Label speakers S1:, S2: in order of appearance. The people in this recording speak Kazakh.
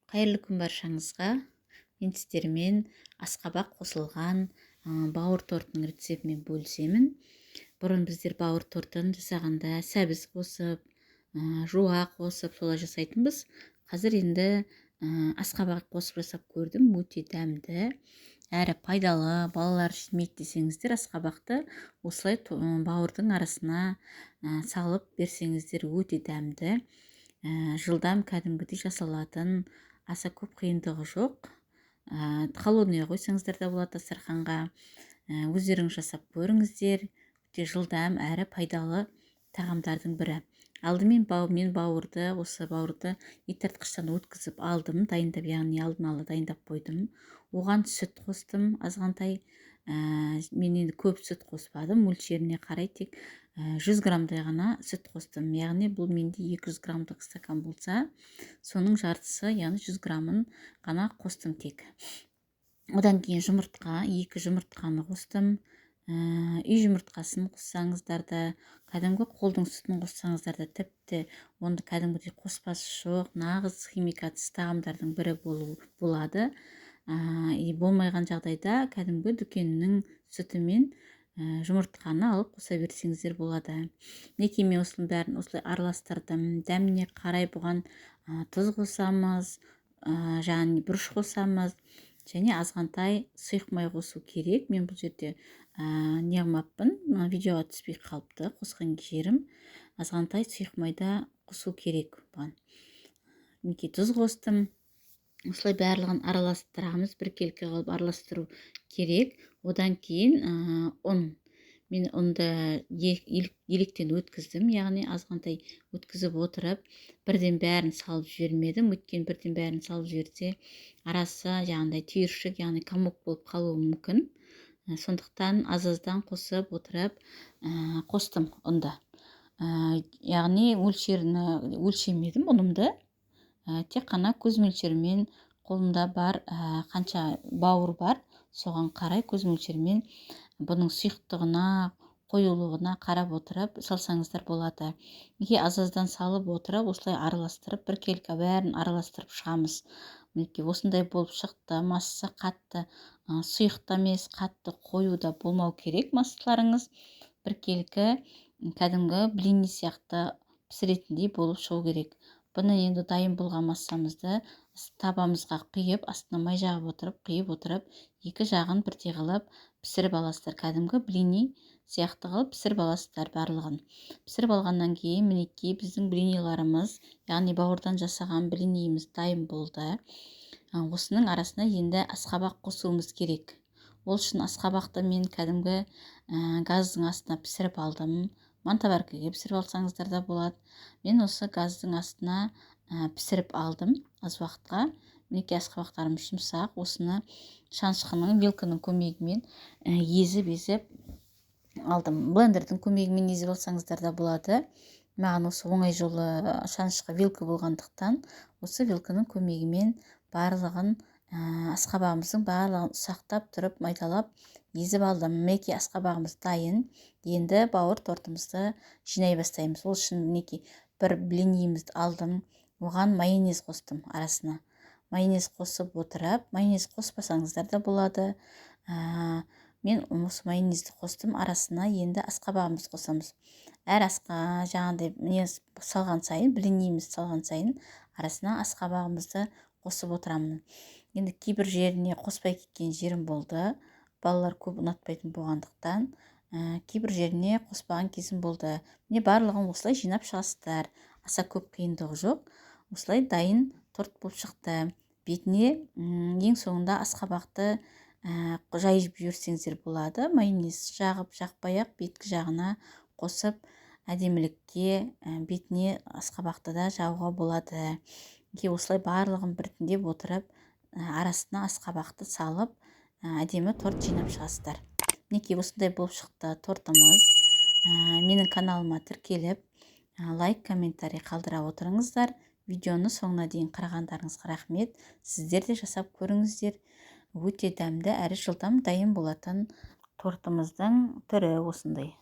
S1: Қайырлы күн баршаңызға. Мен сіздермен асқабақ қосылған бауыр тортының рецептімен бөлісемін. Бұрын біздер бауыр тортын жасағанда сәбіз қосып, жуа қосып солай жасайтынбыз. Қазір енді асқабақ қосып жасап көрдім. Өте дәмді, әрі пайдалы. Балалар жемейді десеңіздер, асқабақты осылай бауырдың арасына салып берсеңіздер өте дәмді. Жылдам кәдімгідей жасалатын, аса көп қиындығы жоқ. Холодный қойсаңыздар да болады дастарханға. Өздеріңіз жасап көріңіздер. Өте жылдам әрі пайдалы тағамдардың бірі. Алдымен мен осы бауырды ет тартқыштан өткізіп алдым, дайындап, яғни алдын ала дайындап қойдым. Оған сүт қостым азғантай. Мен енді көп сүт қоспадым, мөлшеріне қарай тек 100 граммдай ғана сүт қостым. Яғни бұл менде 200 граммдық стакан болса, соның жартысы, яғни 100 граммын ғана қостым тек. Одан кейін жұмыртқа, 2 жұмыртқаны қостым. Үй жұмыртқасын қоссаңыздар да, кәдімгі қолдың сүтін қоссаңыздар да, тіпті онда кәдімгідей қоспасы жоқ, нағыз химикатсыз тағамдардың бірі болады. Болмайған жағдайда кәдімгі дүкеннің сүтімен жұмыртқаны алып қоса берсеңіздер болады. Неке мен осының бәрін осылай араластырдым. Дәміне қарай бұған тұз қосамыз, және бұрыш қосамыз, және азғантай сұйық май қосу керек. Мен бұл жерде неғымаппын, видеоға түспей қалыпты, қосқан жерім. Азғантай сұйық майда қосу керек бұған. Неке тұз қостым. Осылай барлығын араластырамыз, біркелкі қылып араластыру керек. Одан кейін мен ұнды електен өткіздім, яғни азғантай өткізіп отырып, бірден бәрін салып жібермедім. Өткен бірден бәрін салып жіберсе, арасы яғни түйіршік, яғни комок болып қалуы мүмкін. Сондықтан аздан қосып отырып қостым ұнды. Яғни өлшемедім ұнымды. Тек қана көз мөлшермен қолымда бар, қанша бауыр бар, соған қарай көз мөлшермен бұның сұйықтығына, қоюлығына қарап отырып салсаңыздар болады. Неге аздан салып отырып, осылай араластырып, біркелкі бәрін араластырып шығамыз. Неге осындай болып шықты. Массасы қатты сұйықта емес, қатты қоюда болмау керек массаларыңыз. Біркелкі кәдімгі блини сияқты пісіретіндей болып шығу керек. Бұны енді дайын болған массамызды табамызға құйып, астына май жағып отырып, құйып отырып, екі жағын бірдей қылып пісіріп аласыздар. Кәдімгі блини сияқты қылып пісіріп аласыздар барлығын. Пісіріп алғаннан кейін мінекей біздің блиниларымыз, яғни бауырдан жасаған блиниіміз дайын болды. Осының арасына енді асқабақ қосуымыз керек. Ол үшін асқабақты мен кәдімгі газдың астына пісіріп алдым. Мантаваркаға пісіріп алсаңыздар да болады. Мен осы газдың астына пісіріп алдым аз уақытқа. Мінекей асқабақтарым жұмсақ. Осыны шанышқының, вилканың көмегімен езіп алдым. Блендердің көмегімен езіп алсаңыздар да болады. Маған осы оңай жолы шанышқы вилка болғандықтан, осы вилканың көмегімен барлығын асқабағымыздың барлығын ұсақтап тұрып, майдалап езіп алдым. Мінекей асқабағымыз дайын. Енді бауыр тортымызды жинай бастаймыз. Ол үшін мінекей бір блиниімізді алдым. Оған майонез қостым арасына. Майонез қосып отырып, майонез қоспасаңыздар да болады. Мен осы майонезді қостым, арасына енді асқабағымызды қосамыз. Әр жаңағыдай салған сайын, блиниіміз салған сайын арасына асқабағымызды қосып отырамын. Енді кейбір жеріне қоспай кеткен жерім болды. Балалар көп ұнатпайтын болғандықтан, кейбір жеріне қоспаған кезім болды. Міне барлығын осылай жинап шығасыздар. Аса көп қиындығы жоқ. Осылай дайын торт болып шықты. Бетіне ең соңында асқабақты жайып жіберсеңіздер болады. Майонез жағып, жақпай-ақ беткі жағына қосып, әдемілікке бетіне асқабақты да жағуға болады. Осылай барлығын біртіндеп отырып, арасына асқабақты салып, әдемі торт жинап шығасыздар. Мінекей осындай болып шықты тортымыз. Менің каналыма тіркеліп, лайк, комментарий қалдыра отырыңыздар. Видеоны соңына дейін қарағандарыңызға рахмет. Сіздер де жасап көріңіздер. Өте дәмді әрі жылдам дайын болатын тортымыздың түрі осындай.